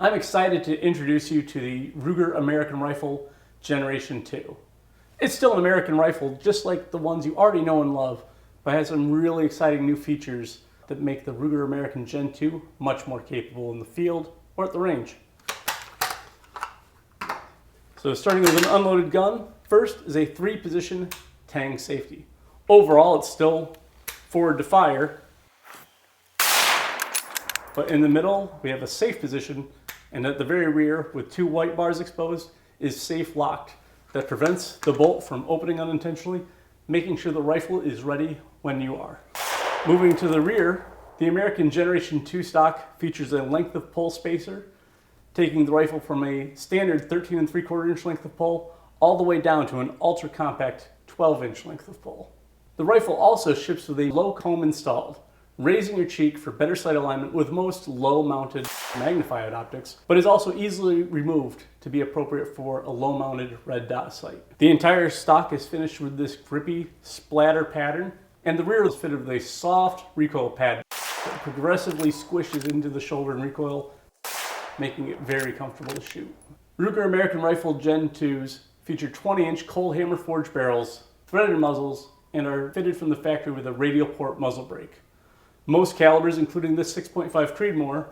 I'm excited to introduce you to the Ruger American Rifle Generation 2. It's still an American rifle just like the ones you already know and love, but has some really exciting new features that make the Ruger American Gen 2 much more capable in the field or at the range. So starting with an unloaded gun, first is a 3-position tang safety. Overall, it's still forward to fire, but in the middle, we have a safe position, and at the very rear, with 2 white bars exposed, is safe locked. That prevents the bolt from opening unintentionally, making sure the rifle is ready when you are. Moving to the rear, the American Generation 2 stock features a length of pull spacer, taking the rifle from a standard 13 3/4 inch length of pull all the way down to an ultra compact 12-inch length of pull. The rifle also ships with a low comb installed, raising your cheek for better sight alignment with most low-mounted magnified optics, but is also easily removed to be appropriate for a low-mounted red dot sight. The entire stock is finished with this grippy splatter pattern, and the rear is fitted with a soft recoil pad that progressively squishes into the shoulder and recoil, making it very comfortable to shoot. Ruger American Rifle Gen 2s feature 20-inch cold hammer forged barrels, threaded muzzles, and are fitted from the factory with a radial port muzzle brake. Most calibers, including this 6.5 Creedmoor,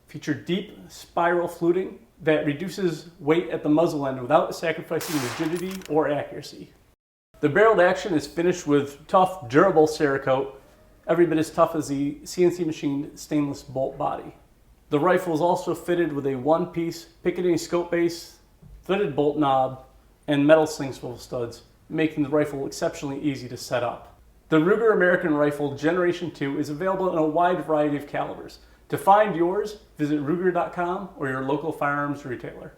feature deep spiral fluting that reduces weight at the muzzle end without sacrificing rigidity or accuracy. The barreled action is finished with tough, durable Cerakote, every bit as tough as the CNC machined stainless bolt body. The rifle is also fitted with a one-piece Picatinny scope base, threaded bolt knob, and metal sling swivel studs, making the rifle exceptionally easy to set up. The Ruger American Rifle Generation 2 is available in a wide variety of calibers. To find yours, visit Ruger.com or your local firearms retailer.